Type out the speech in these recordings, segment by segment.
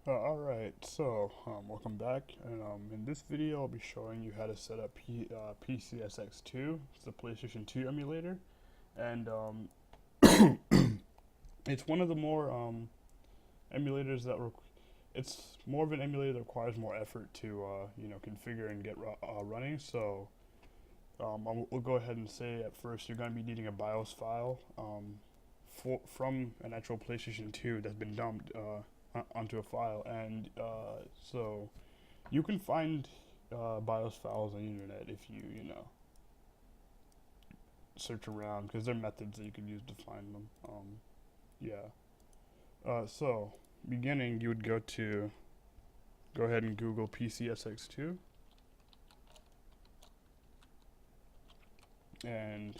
Alright, so welcome back, and in this video I'll be showing you how to set up PCSX2. It's the PlayStation 2 emulator, and it's one of the more emulators that it's more of an emulator that requires more effort to configure and get running. So we'll go ahead and say at first you're going to be needing a BIOS file from an actual PlayStation 2 that's been dumped onto a file, and so you can find BIOS files on the internet if you search around, because there are methods that you can use to find them. Yeah. So beginning, you would go ahead and Google PCSX2, and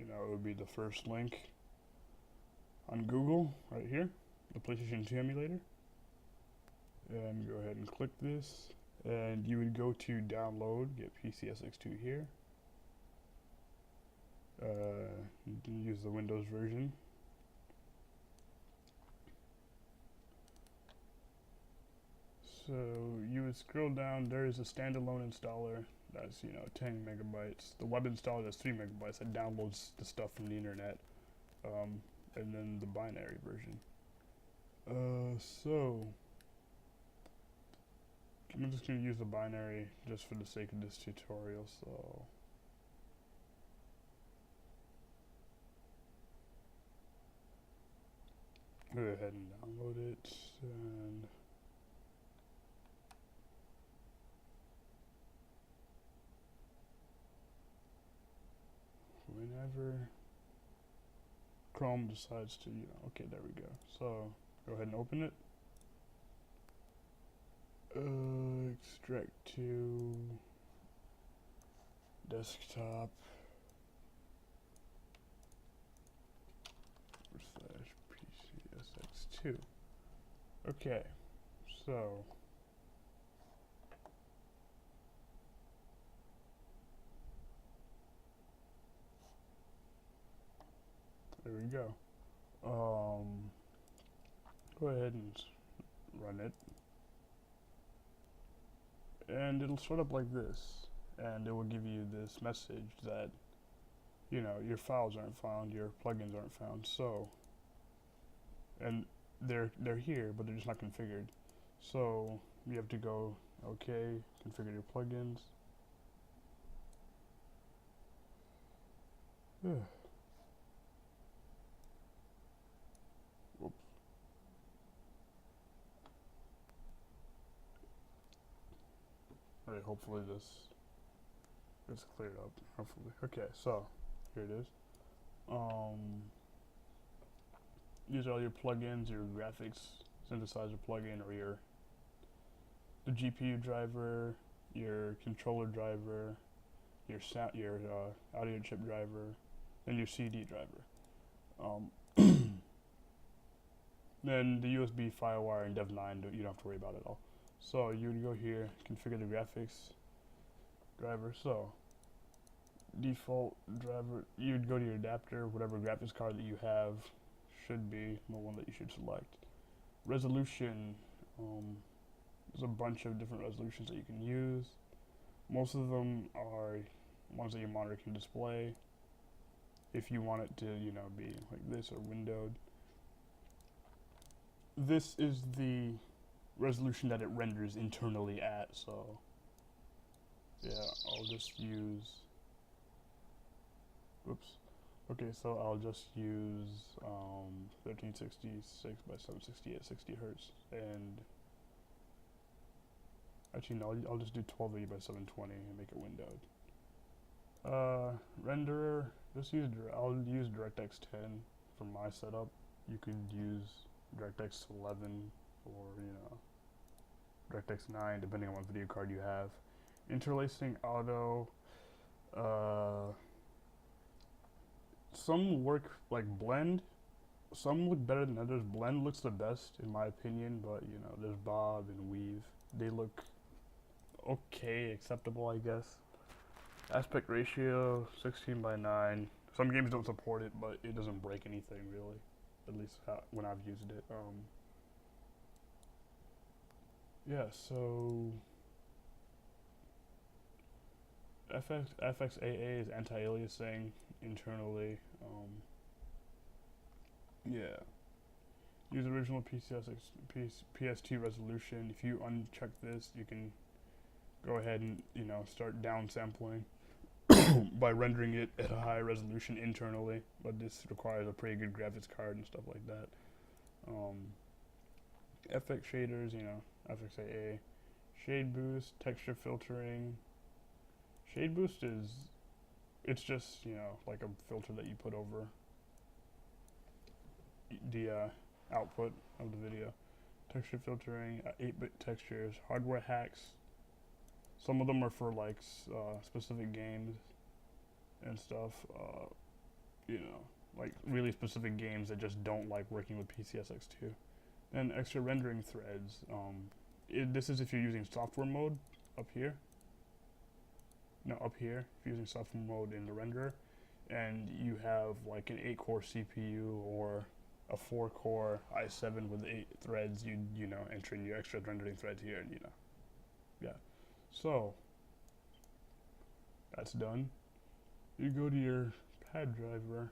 it would be the first link on Google right here, the PlayStation 2 emulator. And go ahead and click this, and you would go to download, get PCSX2 here. You can use the Windows version. So you would scroll down, there is a standalone installer that's 10 megabytes. The web installer that's 3 megabytes that downloads the stuff from the internet, and then the binary version. So I'm just going to use the binary just for the sake of this tutorial. So go ahead and download it, and whenever Chrome decides to, okay, there we go. So go ahead and open it. Extract to desktop /PCSX2. Okay, so there we go. Go ahead and run it, and it'll start up like this, and it will give you this message that your files aren't found, your plugins aren't found. So, and they're here, but they're just not configured. So you have to go, okay, configure your plugins. Whoops. Alright, hopefully this gets cleared up. Hopefully. Okay, so here it is. These are all your plugins, your graphics synthesizer plugin, or the GPU driver, your controller driver, your audio chip driver, and your CD driver. Then the USB FireWire and Dev9, you don't have to worry about it all. So you would go here, configure the graphics driver. So default driver, you'd go to your adapter, whatever graphics card that you have should be the one that you should select. Resolution, there's a bunch of different resolutions that you can use. Most of them are ones that your monitor can display. If you want it to, be like this or windowed. This is the resolution that it renders internally at, so yeah, I'll just use, oops. Okay, so I'll just use 1366 by 760 at 60 hertz, and actually no, I'll just do 1280 by 720 and make it windowed. Renderer, I'll use DirectX 10 for my setup. You could use DirectX 11 or DirectX 9 depending on what video card you have. Interlacing auto, some work like blend, some look better than others. Blend looks the best in my opinion, but there's Bob and Weave. They look okay, acceptable, I guess. Aspect ratio 16 by 9. Some games don't support it, but it doesn't break anything really, at least when I've used it. yeah, so FXAA is anti-aliasing internally. Yeah. Use original PS2 resolution. If you uncheck this, you can go ahead and start downsampling by rendering it at a high resolution internally. But this requires a pretty good graphics card and stuff like that. FX shaders, FXAA, shade boost, texture filtering. Shade boost it's just like a filter that you put over the output of the video. Texture filtering, 8-bit textures, hardware hacks. Some of them are for like specific games and stuff. Like really specific games that just don't like working with PCSX2. And extra rendering threads. This is if you're using software mode up here. No, up here, if you're using software mode in the renderer, and you have like an 8-core CPU or a 4-core i7 with 8 threads, you enter in your extra rendering threads here, and yeah. So that's done. You go to your pad driver,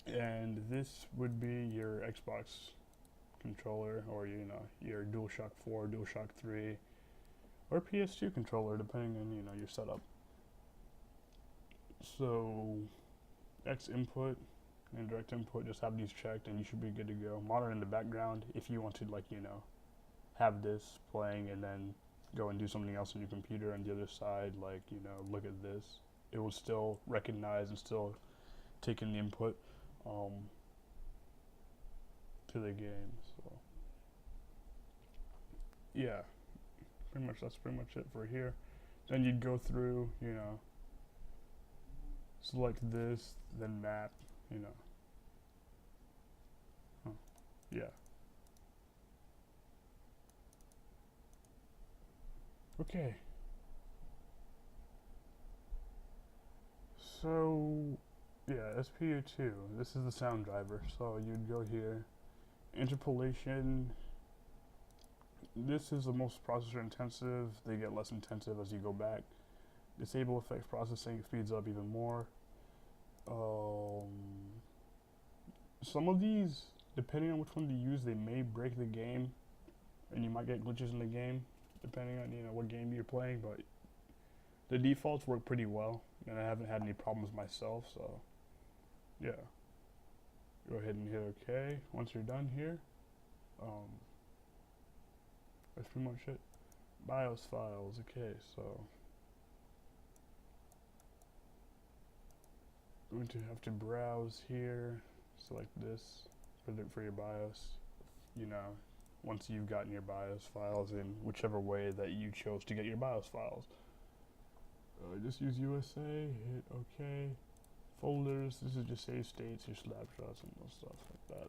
and this would be your Xbox controller, or your DualShock 4, DualShock 3, or PS2 controller, depending on your setup. So X input and direct input, just have these checked and you should be good to go. Monitor in the background if you want to have this playing and then go and do something else on your computer on the other side, look at this. It will still recognize and still take in the input to the game. So yeah, that's pretty much it for here. Then you'd go through, select this, then map, yeah. Okay. So, yeah, SPU2, this is the sound driver. So you'd go here, interpolation. This is the most processor intensive. They get less intensive as you go back. Disable effects processing, it speeds up even more. Some of these, depending on which one you use, they may break the game, and you might get glitches in the game, depending on what game you're playing. But the defaults work pretty well, and I haven't had any problems myself. So, yeah. Go ahead and hit OK. Once you're done here, that's pretty much it. BIOS files. Okay, so going to have to browse here, select this for your BIOS. Once you've gotten your BIOS files in whichever way that you chose to get your BIOS files. Just use USA, hit OK. Folders, this is just save states, your snapshots, and stuff like that.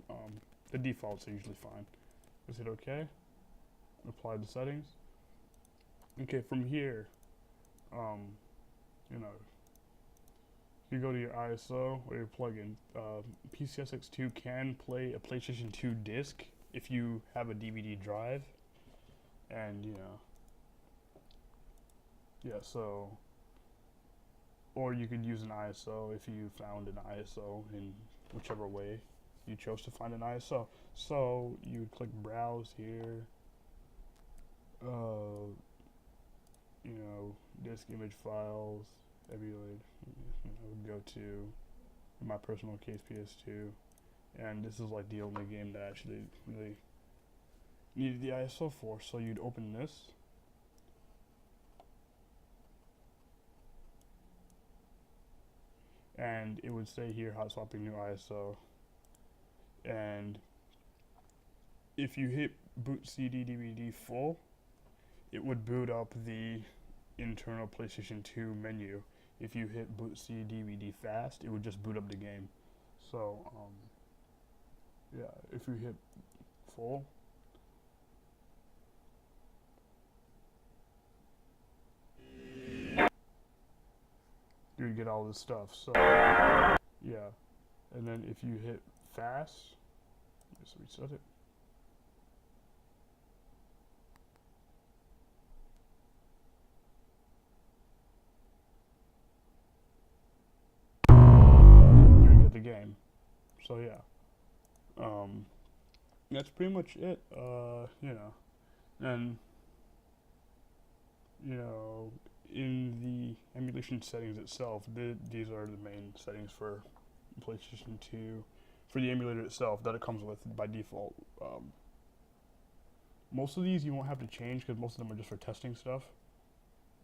The defaults are usually fine. Just hit OK. Apply the settings. Okay, from here, you go to your ISO or your plugin. PCSX2 can play a PlayStation 2 disc if you have a DVD drive, and yeah, so, or you could use an ISO if you found an ISO in whichever way you chose to find an ISO. So you would click browse here, disk image files, emulate. I would go to, in my personal case, PS2, and this is like the only game that I actually really needed the ISO for. So you'd open this, and it would say here hot swapping new ISO, and if you hit boot CD DVD full, it would boot up the internal PlayStation 2 menu. If you hit boot C DVD fast, it would just boot up the game. So, yeah, if you hit full, you would get all this stuff. So, yeah, and then if you hit fast, just reset it. So yeah, that's pretty much it. You know, and you know, in the emulation settings itself, these are the main settings for PlayStation 2 for the emulator itself that it comes with by default. Most of these you won't have to change because most of them are just for testing stuff,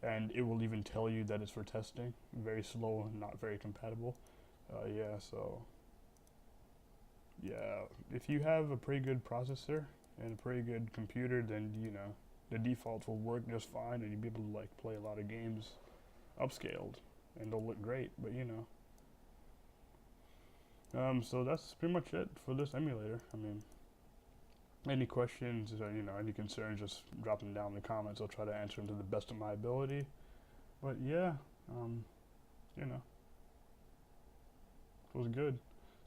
and it will even tell you that it's for testing. Very slow and not very compatible. Yeah, so yeah, if you have a pretty good processor and a pretty good computer, then you know the defaults will work just fine, and you'll be able to like play a lot of games upscaled, and they'll look great. But you know, so that's pretty much it for this emulator. I mean, any questions or you know any concerns, just drop them down in the comments. I'll try to answer them to the best of my ability. But yeah, you know, it was good.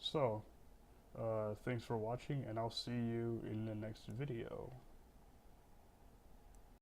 So, thanks for watching, and I'll see you in the next video.